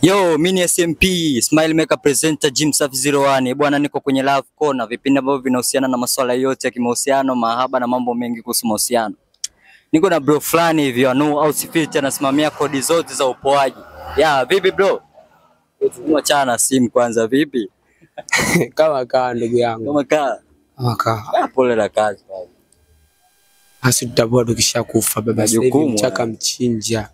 Yo, mini SMP, Smile Maker Presenter, Jim Safi 01. Bwana, niko kwenye Love Corner, vipindi ambavyo vinahusiana na masuala yote ya kimahusiano, mahaba na mambo mengi kuhusu mahusiano. Niko na bro fulani hivi, Anu au Sifilti, anasimamia kodi zote za upoaji. Ya, vipi bro? Tumachana simu kwanza, vipi? Kama ndugu yangu. Kama kaa. Pole la kazi baba. Hasi tutakuwa tukishakufa baba, sasa hivi mchaka mchinja.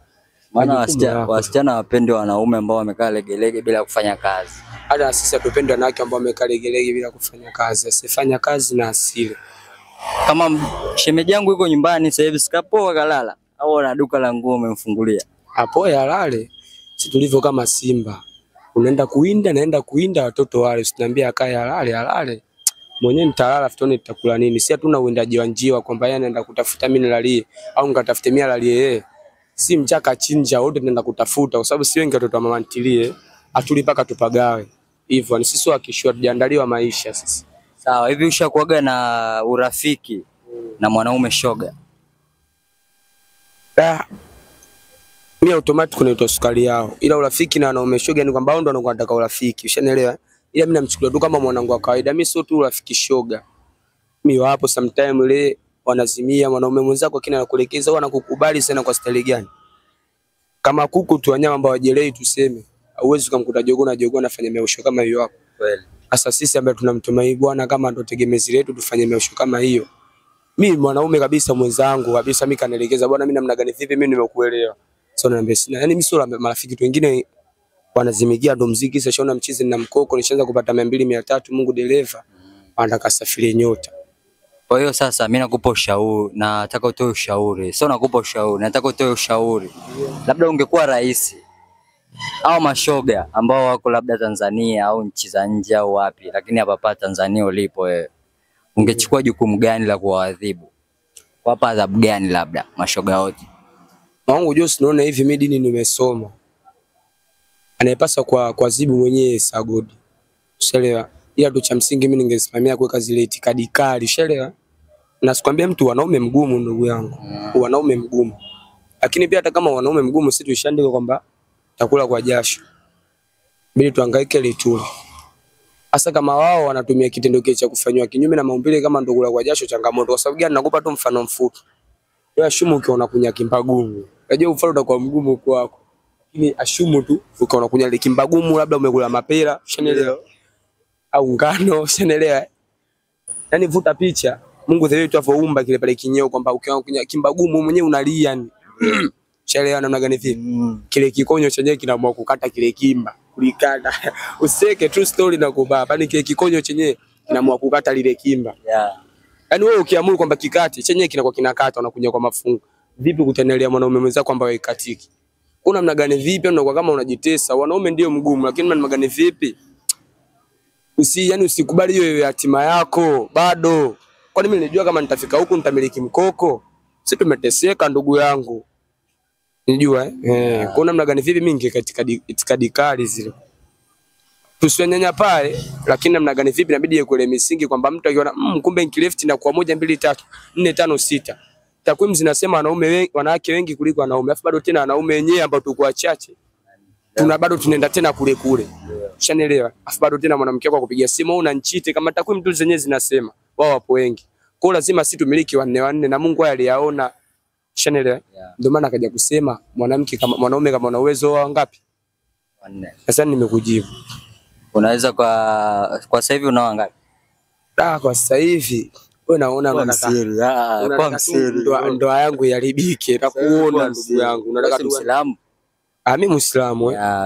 Maana wasichana wapende wanaume ambao wamekaa legelege bila kufanya kazi. Hata sisi tupende wanawake ambao wamekaa legelege bila kufanya kazi. Asifanya kazi na asile. Kama shemeji yangu yuko nyumbani sasa hivi sikapoa kalala au ana duka la nguo umemfungulia. Hapo yalale. Si tulivyo kama simba. Unaenda kuinda, naenda kuinda watoto wale. Usiniambia akae alale. Mwenyewe nitalala futoni nitakula nini? Si hatuna uendaji wa njiwa kwamba yeye anaenda kutafuta mimi nilalie au ngatafute mimi alalie yeye. Si mchaka chinja wote tunaenda kutafuta kwa sababu si wengi watoto wa mama ntilie atuli paka tupagawe. Hivyo ni sisi wakishua tujiandaliwa maisha sisi. Sawa, hivi ushakuaga na urafiki na mwanaume shoga? Mimi automatic kunaitwa sukari yao. Ila urafiki na wanaume shoga ni kwamba wao ndio wanataka urafiki. Ushanielewa? Ila mimi namchukulia tu kama mwanangu wa kawaida. Mimi sio tu urafiki shoga. Mimi wapo sometime ile wanazimia mwanaume mwenzako kina anakuelekeza au anakukubali sana kwa staili gani. Kama kuku tu wanyama ambao wajelei tuseme. Hauwezi kumkuta jogoo na jogoo anafanya meusho kama hiyo hapo. Kweli. Sasa sisi ambaye tunamtumai Bwana kama ndo tegemezi letu tufanye meusho kama hiyo. Mimi mwanaume kabisa mwenzangu kabisa mimi kanaelekeza bwana mimi namna gani vipi mimi nimekuelewa. Sio naambia sina. Yaani mimi sio marafiki tu wengine wanazimigia ndo muziki sasa shaona mchizi na mkoko nishaanza kupata 200 300 Mungu dereva. Anataka safiri nyota. Kwa hiyo sasa mimi nakupa ushauri, nataka utoe ushauri. Sio nakupa ushauri, nataka utoe ushauri. Labda ungekuwa rais au mashoga ambao wako labda Tanzania au nchi za nje au wapi, lakini hapa Tanzania ulipo wewe. Ungechukua jukumu gani la kuwaadhibu? Wapa adhabu gani labda mashoga wote? Wangu Jose naona hivi mimi dini nimesoma. Anayepaswa kwa zibu mwenyewe Sagodi. Ushelewa? Ila tu cha msingi mimi ningesimamia kuweka zile itikadi kali, ushelewa? Na sikwambia mtu wanaume mgumu ndugu yangu. Wanaume mgumu. Lakini pia hata kama wanaume mgumu sisi tuishaandika kwamba takula kwa jasho. Bili tuhangaike litule. Hasa kama wao wanatumia kitendo kile cha kufanywa kinyume na maumbile kama ndo kula kwa jasho changamoto. Kwa sababu gani nakupa tu mfano mfupi. Wewe ashumu ukiona kunya kimbagumu. Unajua ufalo utakuwa mgumu kwako. Lakini ashumu tu ukaona kunya ile kimbagumu labda umekula mapera, ushanielewa? Au ngano, ushanielewa? Yaani vuta picha. Mungu the way tu avoumba kile pale kinyeo kwamba ukiona kunya kimbagumu mwenyewe unalia yani. Ushanielewa namna gani vipi? Kile kikonyo chenyewe kinaamua kukata kile kimba. Kulikata. Useke true story na kubaba. Yaani kile kikonyo chenyewe kinaamua kukata lile kimba. Yeah. Yaani wewe ukiamuru kwamba kikati chenyewe kinakuwa kinakata unakuja kwa mafungu. Vipi kutendelea mwanaume mwenzako kwamba wewe katiki? Kuna namna gani vipi unakuwa kama unajitesa? Wanaume ndio mgumu lakini namna gani vipi? Yani usikubali hiyo hatima yako bado. Kwani mimi nilijua kama nitafika huku nitamiliki mkoko. Sisi tumeteseka ndugu yangu. Nijua kuna namna gani vipi mimi katika itikadi kali zile. Tusinyanya pale lakini namna gani vipi inabidi yekule misingi kwamba mtu akiona kumbe nkileft na kwa 1 2 3 4 5 6. Takwimu zinasema wanaume wengi wanawake wengi kuliko wanaume. Alafu bado tena wanaume wenyewe ambao tulikuwa wachache. Bado tunaenda tena kule. Ushanielewa? Alafu bado tena mwanamke wako kupigia simu au unanchite kama takwimu tu zenyewe zinasema. Wao wapo wengi. Kwa hiyo lazima sisi tumiliki wanne na Mungu aliyaona. Ushanielewa? Ndio maana akaja kusema mwanamke kama mwanaume kama una uwezo wa ngapi? 4. Sasa nimekujibu. Unaweza kwa sasa hivi unao ngapi? Kwa sasa hivi wewe naona kwa msiri. Ndoa yangu iharibike na kuona ndugu yangu. Unataka tu Muislamu? Mimi Muislamu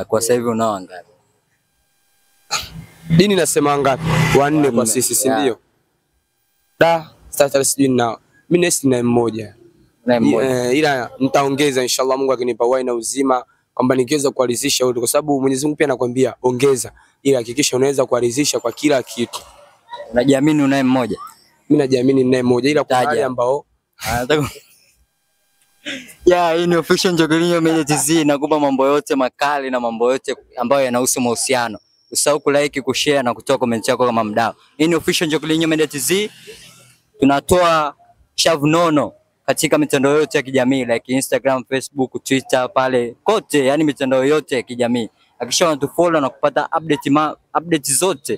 kwa sasa hivi unao ngapi? Dini nasema ngapi? 4 kwa sisi, si ndio? Sasa sijui nao. Mimi nesi na mmoja. Ila nitaongeza inshallah Mungu akinipa uhai na uzima kwamba nikiweza kualizisha wote kwa sababu Mwenyezi Mungu pia anakuambia ongeza ila hakikisha unaweza kualizisha kwa kila kitu. Unajiamini unaye mmoja? Mimi najiamini ninaye mmoja ila kuna wale ambao hii ni official Njogelinyo Media TZ, nakupa mambo yote makali na mambo yote ambayo yanahusu mahusiano. Usahau kulike, kushare na kutoa comment yako kama mdau. Hii ni official Njogelinyo Media TZ. Tunatoa shavu nono katika mitandao yote ya kijamii like Instagram, Facebook, Twitter pale kote, yani mitandao yote ya kijamii. Hakikisha unatufollow na kupata update zote